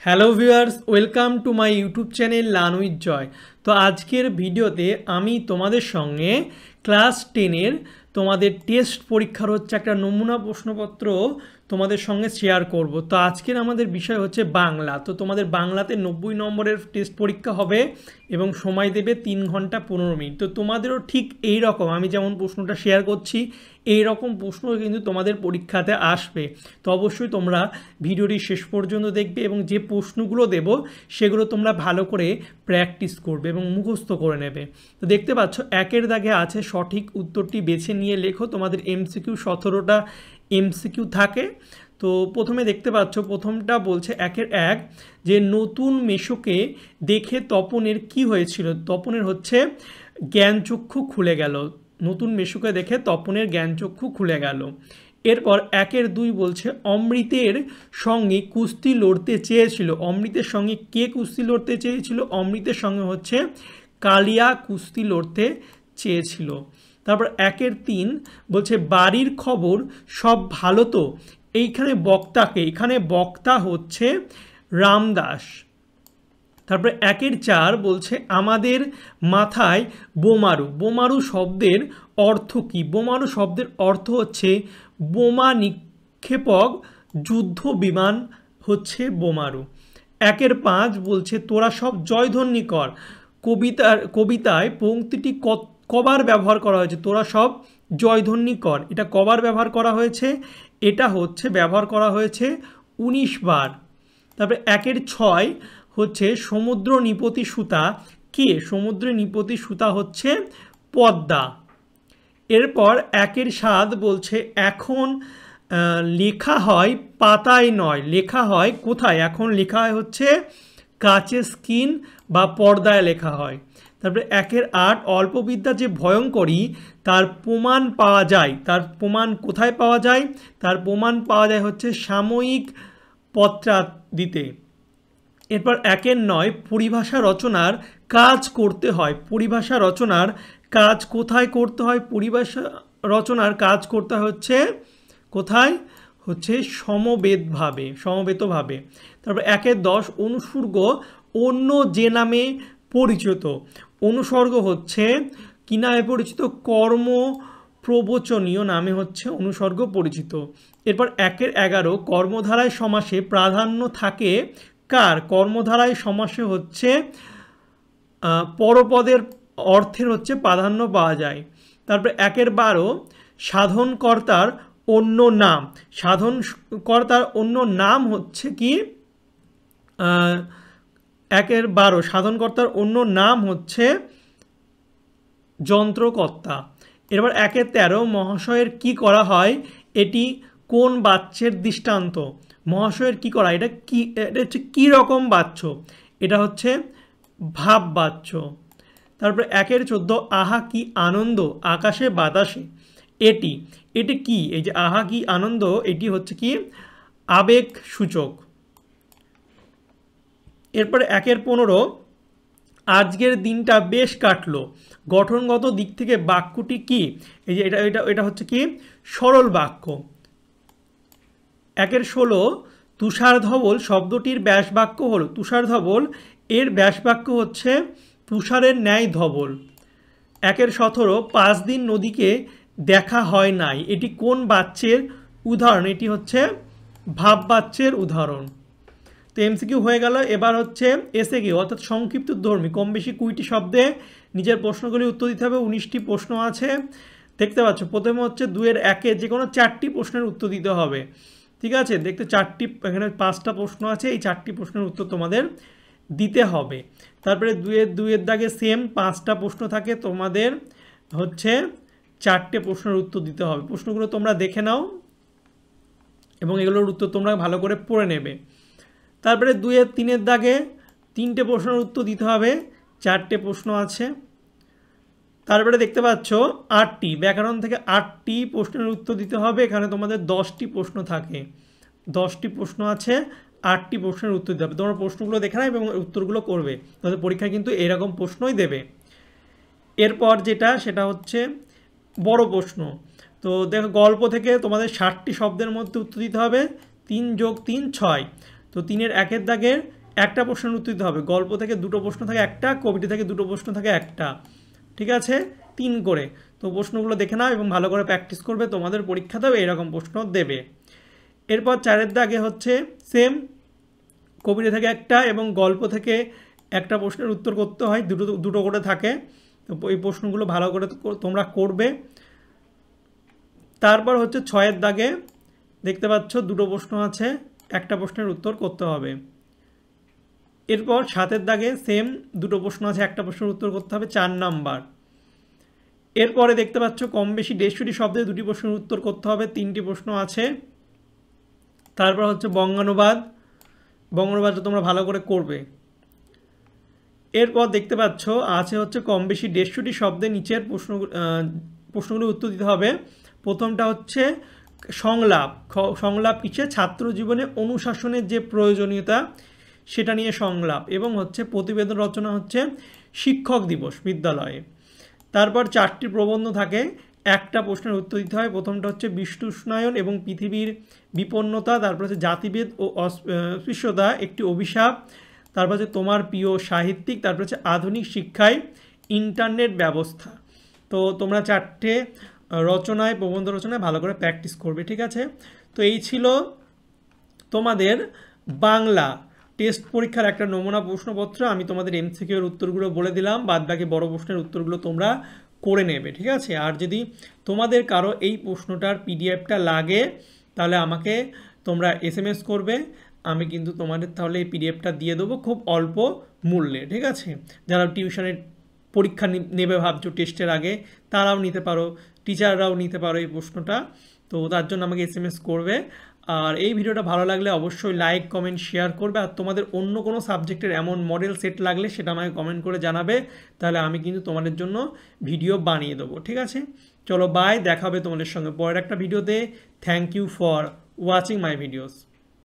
Hello viewers, welcome to my YouTube channel learn with Joy. তো আজকের ভিডিওতে আমি তোমাদের সঙ্গে ক্লাস 10-এর তোমাদের টেস্ট পরীক্ষার হচ্ছে একটা নমুনা প্রশ্নপত্র তোমাদের সঙ্গে শেয়ার করব। তো আজকের আমাদের বিষয় হচ্ছে বাংলা। তো তোমাদের বাংলাতে 90 নম্বরের টেস্ট পরীক্ষা হবে এবং সময় দেবে 3 ঘন্টা 15 মিনিট। তো তোমাদেরও ঠিক এই রকম আমি যেমন প্রশ্নটা শেয়ার করছি এই রকম প্রশ্ন কিন্তু তোমাদের পরীক্ষাতে আসবে। তো অবশ্যই তোমরা ভিডিওটি শেষ পর্যন্ত দেখবে এবং যে প্রশ্নগুলো দেব সেগুলো তোমরা ভালো করে প্র্যাকটিস করবে এবং মুখস্থ করে নেবে। তো দেখতে পাচ্ছ একের দাগে আছে সঠিক উত্তরটি বেছে নিয়ে লেখো। তোমাদের এমসিকিউ 17টা এমসিকিউ থাকে। তো প্রথমে দেখতে পাচ্ছ প্রথমটা বলছে একের এক যে নতুন মেশোকে দেখে তপনের কি হয়েছিল। তপনের হচ্ছে জ্ঞানচক্ষু খুলে গেল। নতুন মেশোকে দেখে তপনের জ্ঞানচক্ষু খুলে গেল। এরপর একের দুই বলছে অমৃতের সঙ্গে কুস্তি লড়তে চেয়েছিল। অমৃতের সঙ্গে কে কুস্তি লড়তে চেয়েছিল? অমৃতের সঙ্গে হচ্ছে কালিয়া কুস্তি লড়তে চেয়েছিল। তারপর একের তিন বলছে বাড়ির খবর সব ভালো তো। এইখানে বক্তাকে, এখানে বক্তা হচ্ছে রামদাস। তারপরে একের চার বলছে আমাদের মাথায় বোমারু। বোমারু শব্দের অর্থ কী? বোমারু শব্দের অর্থ হচ্ছে বোমা নিক্ষেপক যুদ্ধ বিমান হচ্ছে বোমারু। একের পাঁচ বলছে তোরা সব জয়ধ্বনি কর। কবিতায় পংক্তিটি কবার ব্যবহার করা হয়েছে? তোরা সব জয়ধ্বনি কর, এটা কবার ব্যবহার করা হয়েছে? এটা হচ্ছে ব্যবহার করা হয়েছে 19 বার। তারপরে একের ছয় হচ্ছে সমুদ্র নিপতি সুতা কে? সমুদ্রে নিপতি সুতা হচ্ছে পদ্মা। এরপর একের সাত বলছে এখন লেখা হয় পাতায় নয়, লেখা হয় কোথায়? এখন লেখা হয় হচ্ছে কাচের স্ক্রিন বা পর্দায় লেখা হয়। তারপরে একের আট অল্পবিদ্যা যে ভয়ঙ্করী তার প্রমাণ পাওয়া যায়। তার প্রমাণ কোথায় পাওয়া যায়? তার প্রমাণ পাওয়া যায় হচ্ছে সাময়িক পত্রাদিতে। এরপর একের নয় পরিভাষা রচনার কাজ করতে হয়। পরিভাষা রচনার কাজ কোথায় করতে হয়? পরিভাষা রচনার কাজ করতে হচ্ছে কোথায়? হচ্ছে সমবেতভাবে, সমবেতভাবে। তারপর একের 10 অনুসর্গ অন্য যে নামে পরিচিত। অনুসর্গ হচ্ছে কি নামে পরিচিত? কর্ম প্রবচনীয় নামে হচ্ছে অনুসর্গ পরিচিত। এরপর একের 11 কর্মধারায় সমাসে প্রাধান্য থাকে কার? কর্মধারায় সমাসে হচ্ছে পরপদের অর্থের হচ্ছে প্রাধান্য পাওয়া যায়। তারপরে একের 12 সাধনকর্তার অন্য নাম। সাধনকর্তার অন্য নাম হচ্ছে কি? একের 12 সাধনকর্তার অন্য নাম হচ্ছে যন্ত্রকর্তা। এবার একের 13 মহাশয়ের কি করা হয়? এটি কোন বাচ্যের দৃষ্টান্ত? মহাশয়ের কি করা, এটা কি, এটা হচ্ছে কী রকম বাচ্য? এটা হচ্ছে ভাব বাচ্য। তারপরে একের 14 আহা কি আনন্দ আকাশে বাতাসে। এটি কি? এই যে আহা কি আনন্দ, এটি হচ্ছে কি আবেগ সূচক। এরপরে একের 15 আজকের দিনটা বেশ কাটলো। গঠনগত দিক থেকে বাক্যটি কি? এই যে এটা হচ্ছে কি সরল বাক্য। একের 16 তুষার ধবল শব্দটির ব্যাসবাক্য হলো। তুষার ধবল এর ব্যাসবাক্য হচ্ছে তুষারের ন্যায় ধবল। একের 17 5 দিন নদীকে দেখা হয় নাই। এটি কোন বাচ্যের উদাহরণ? এটি হচ্ছে ভাব বাচ্যের উদাহরণ। তো এমসিকিউ হয়ে গেল। এবার হচ্ছে এসে কি অর্থাৎ সংক্ষিপ্ত ধর্মী কম বেশি 20টি শব্দে নিজের প্রশ্নগুলি উত্তর দিতে হবে। 19টি প্রশ্ন আছে দেখতে পাচ্ছ। প্রথমে হচ্ছে 2-এর 1-এ যে কোনো 4টি প্রশ্নের উত্তর দিতে হবে। ঠিক আছে, দেখতে 4টি, এখানে 5টা প্রশ্ন আছে, এই 4টি প্রশ্নের উত্তর তোমাদের দিতে হবে। তারপরে 2-এর দাগে সেম 5টা প্রশ্ন থাকে, তোমাদের হচ্ছে 4টে প্রশ্নের উত্তর দিতে হবে। প্রশ্নগুলো তোমরা দেখে নাও এবং এগুলোর উত্তর তোমরা ভালো করে পড়ে নেবে। তারপরে 2-3-এর দাগে 3টে প্রশ্নের উত্তর দিতে হবে, 4টে প্রশ্ন আছে। তারপরে দেখতে পাচ্ছ 8টি ব্যাকরণ থেকে 8টি প্রশ্নের উত্তর দিতে হবে। এখানে তোমাদের 10টি প্রশ্ন থাকে, 10টি প্রশ্ন আছে, 8টি প্রশ্নের উত্তর দিতে হবে। তোমরা প্রশ্নগুলো দেখে নাও এবং উত্তরগুলো করবে, তোমাদের পরীক্ষায় কিন্তু এরকম প্রশ্নই দেবে। এরপর যেটা সেটা হচ্ছে বড় প্রশ্ন। তো দেখো গল্প থেকে তোমাদের 60টি শব্দের মধ্যে উত্তর দিতে হবে। 3 + 3 = 6। তো 3-এর 1-এর দাগের একটা প্রশ্নের উত্তর দিতে হবে, গল্প থেকে দুটো প্রশ্ন থাকে একটা, কবিতা থেকে দুটো প্রশ্ন থাকে একটা, ঠিক আছে, 3 করে। তো প্রশ্নগুলো দেখে নাও এবং ভালো করে প্র্যাকটিস করবে, তোমাদের পরীক্ষাতেও এরকম প্রশ্ন দেবে। এরপর 4-এর দাগে হচ্ছে সেম, কবিতা থেকে একটা এবং গল্প থেকে একটা প্রশ্নের উত্তর করতে হয়, দুটো করে থাকে। তো এই প্রশ্নগুলো ভালো করে তোমরা করবে। তারপর হচ্ছে 6-এর দাগে দেখতে পাচ্ছ দুটো প্রশ্ন আছে, একটা প্রশ্নের উত্তর করতে হবে। এরপর 7-এর দাগে সেম, দুটো প্রশ্ন আছে, একটা প্রশ্নের উত্তর করতে হবে, 4 নাম্বার। এরপরে দেখতে পাচ্ছ কম বেশি 150টি শব্দে দুটি প্রশ্নের উত্তর করতে হবে, 3টি প্রশ্ন আছে। তারপর হচ্ছে বঙ্গানুবাদটা তোমরা ভালো করে করবে। এরপর দেখতে পাচ্ছ আছে হচ্ছে কম বেশি 150টি শব্দে নিচের প্রশ্নগুলোর উত্তর দিতে হবে। প্রথমটা হচ্ছে সংলাপ কিসে, ছাত্র জীবনে অনুশাসনের যে প্রয়োজনীয়তা সেটা নিয়ে সংলাপ, এবং হচ্ছে প্রতিবেদন রচনা হচ্ছে শিক্ষক দিবস বিদ্যালয়ে। তারপর 4টি প্রবন্ধ থাকে, একটা প্রশ্নের উত্তর দিতে হয়। প্রথমটা হচ্ছে বিশ্ব উষ্ণায়ন এবং পৃথিবীর বিপন্নতা, তারপর হচ্ছে জাতিভেদ ও অস্পৃশ্যতা একটি অভিশাপ, তারপর হচ্ছে তোমার প্রিয় সাহিত্যিক, তারপর হচ্ছে আধুনিক শিক্ষায় ইন্টারনেট ব্যবস্থা। তো তোমরা 4টে প্রবন্ধ রচনায় ভালো করে প্র্যাকটিস করবে, ঠিক আছে। তো এই ছিল তোমাদের বাংলা টেস্ট পরীক্ষার একটা নমুনা প্রশ্নপত্র। আমি তোমাদের MCQ এর উত্তরগুলো বলে দিলাম, বাদ বাকি বড় প্রশ্নের উত্তরগুলো তোমরা করে নেবে, ঠিক আছে। আর যদি তোমাদের কারো এই প্রশ্নটার PDFটা লাগে তাহলে আমাকে তোমরা SMS করবে, আমি কিন্তু তোমাদের তাহলে এই PDFটা দিয়ে দেবো খুব অল্প মূল্যে, ঠিক আছে। যারা টিউশনের পরীক্ষা নেবে ভাবছো টেস্টের আগে, তারাও নিতে পারো, টিচাররাও নিতে পারো এই প্রশ্নটা। তো তার জন্য আমাকে SMS করবে। আর এই ভিডিওটা ভালো লাগলে অবশ্যই লাইক, কমেন্ট, শেয়ার করবে। আর তোমাদের অন্য কোনো সাবজেক্টের এমন মডেল সেট লাগলে সেটা আমাকে কমেন্ট করে জানাবে, তাহলে আমি কিন্তু তোমাদের জন্য ভিডিও বানিয়ে দেবো, ঠিক আছে। চলো বাই, দেখা হবে তোমাদের সঙ্গে পরের একটা ভিডিওতে। Thank you for watching my videos.